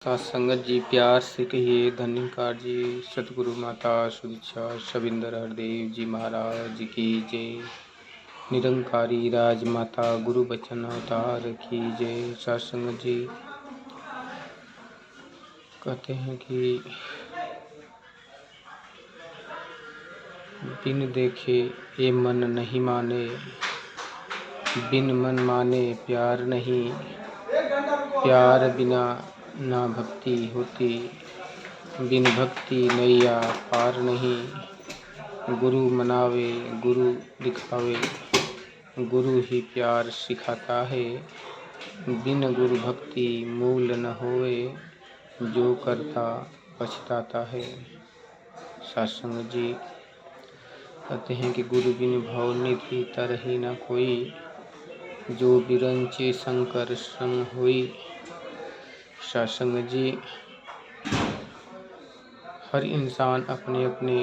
सत्संगत जी प्यार से कहिए धन्यकार जी। सतगुरु माता सुदीक्षा शबिंदर हरदेव जी महाराज की जय। निरंकारी राज माता गुरु बचन अवतार की जय। सत्संगत जी कहते हैं कि बिन देखे ये मन नहीं माने, बिन मन माने प्यार नहीं, प्यार बिना ना भक्ति होती, बिन भक्ति नैया पार नहीं। गुरु मनावे गुरु दिखावे, गुरु ही प्यार सिखाता है। बिन गुरु भक्ति मूल न होए, जो करता पछताता है। सत्संग जी कहते हैं कि गुरु बिन भव निधि तरही न कोई, जो बिरंचे शंकर संग होई। सत्संग जी हर इंसान अपने अपने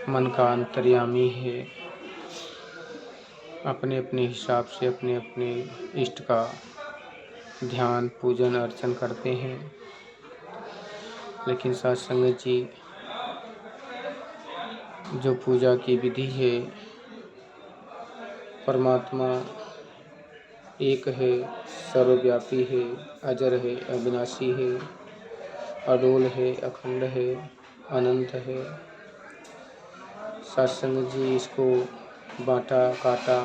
मन का अंतर्यामी है, अपने अपने हिसाब से अपने अपने इष्ट का ध्यान पूजन अर्चन करते हैं। लेकिन सत्संग जी जो पूजा की विधि है, परमात्मा एक है, सर्वव्यापी है, अजर है, अविनाशी है, अडोल है, अखंड है, अनंत है। सत्संग जी इसको बांटा काटा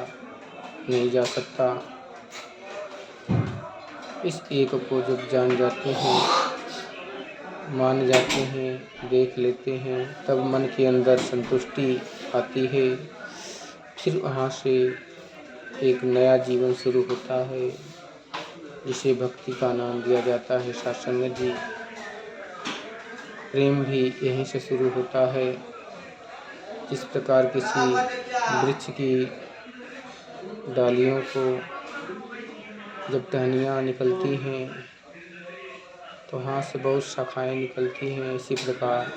नहीं जा सकता। इस एक को जब जान जाते हैं, मान जाते हैं, देख लेते हैं, तब मन के अंदर संतुष्टि आती है। फिर वहाँ से एक नया जीवन शुरू होता है, जिसे भक्ति का नाम दिया जाता है। सत्संग जी प्रेम भी यहीं से शुरू होता है। जिस प्रकार किसी वृक्ष की डालियों को जब टहनियाँ निकलती हैं तो वहाँ से बहुत शाखाएँ निकलती हैं, इसी प्रकार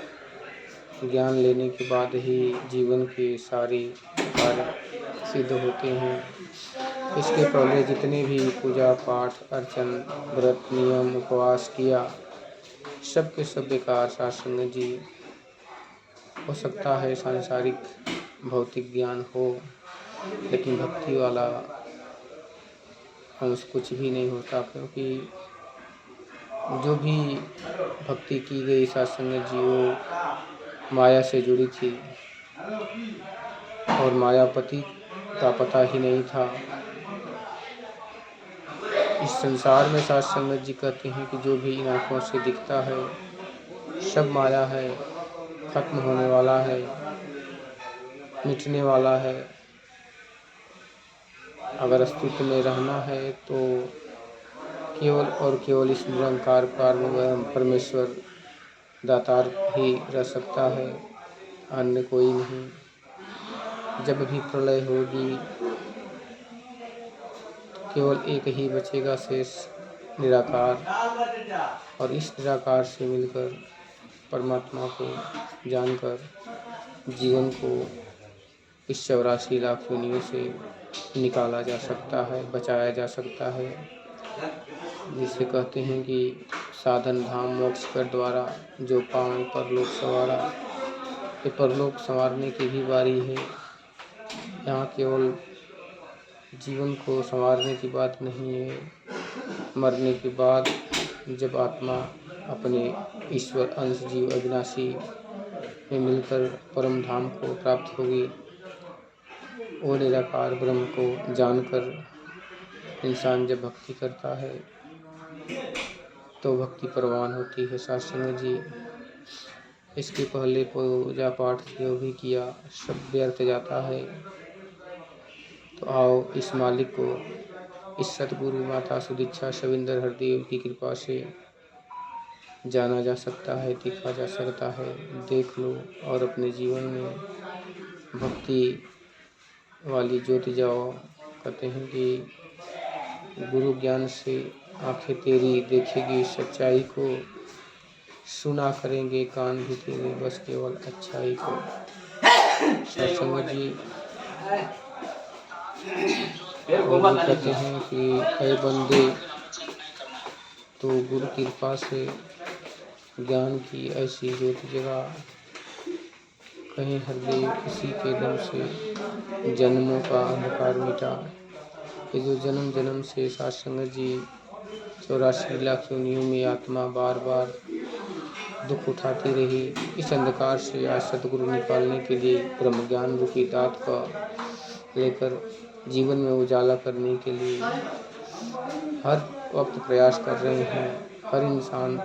ज्ञान लेने के बाद ही जीवन के सारे कार्य सिद्ध होते हैं। इसके पहले जितने भी पूजा पाठ अर्चन व्रत नियम उपवास किया, सब के सब बेकार। सत्संग जी हो सकता है सांसारिक भौतिक ज्ञान हो, लेकिन भक्ति वाला अंश कुछ भी नहीं होता, क्योंकि जो भी भक्ति की गई सत्संग जी वो माया से जुड़ी थी और मायापति का पता ही नहीं था। इस संसार में सत्संग जी कहते हैं कि जो भी इन आँखों से दिखता है सब माया है, खत्म होने वाला है, मिटने वाला है। अगर अस्तित्व में रहना है तो केवल और केवल इस निरंकार परमेश्वर दातार ही रह सकता है, अन्य कोई नहीं। जब भी प्रलय होगी केवल एक ही बचेगा शेष, निराकार। और इस निराकार से मिलकर परमात्मा को जानकर जीवन को इस 84 लाख योनियों से निकाला जा सकता है, बचाया जा सकता है। जिसे कहते हैं कि साधन धाम मोक्ष कर द्वारा, जो पावन परलोक संवारा। ये परलोक संवारने की भी बारी है। यहाँ केवल जीवन को संवारने की बात नहीं है, मरने के बाद जब आत्मा अपने ईश्वर अंश जीव अविनाशी में मिलकर परम धाम को प्राप्त होगी, वो निराकार ब्रह्म को जानकर इंसान जब भक्ति करता है तो भक्ति प्रवान होती है। सत्संग जी इसके पहले पूजा पाठ जो भी किया सब व्यर्थ जाता है। तो आओ इस मालिक को, इस सतगुरु माता सुदीक्षा शबिंदर हरदेव की कृपा से जाना जा सकता है, देखा जा सकता है। देख लो और अपने जीवन में भक्ति वाली ज्योत जाओ। कहते हैं कि गुरु ज्ञान से आंखें तेरी देखेगी सच्चाई को, सुना करेंगे कान भी तेरे बस केवल अच्छाई को। सत्संग जी और भी कहते हैं कि ऐ बंदे तो गुरु कृपा से ज्ञान की ऐसी ज्योति जगा, कहीं हृदय किसी के दम से जन्मों का अंधकार मिटा। ये जो जन्म जन्म से सासंगत जी 84 लाख योनियों में आत्मा बार बार दुख उठाती रही, इस अंधकार से आज सतगुरु निकालने के लिए ब्रह्म ज्ञान रूपी दात का लेकर जीवन में उजाला करने के लिए हर वक्त प्रयास कर रहे हैं। हर इंसान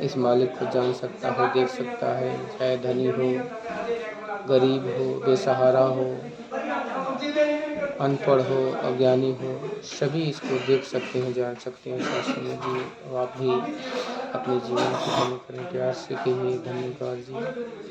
इस मालिक को जान सकता है, देख सकता है, चाहे धनी हो, गरीब हो, बेसहारा हो, अनपढ़ हो, अज्ञानी हो, सभी इसको देख सकते हैं, जान सकते हैं। शास्त्री जी, आप भी अपने जीवन को धन्य करें। प्यार से कहिए धन्यवाद जी।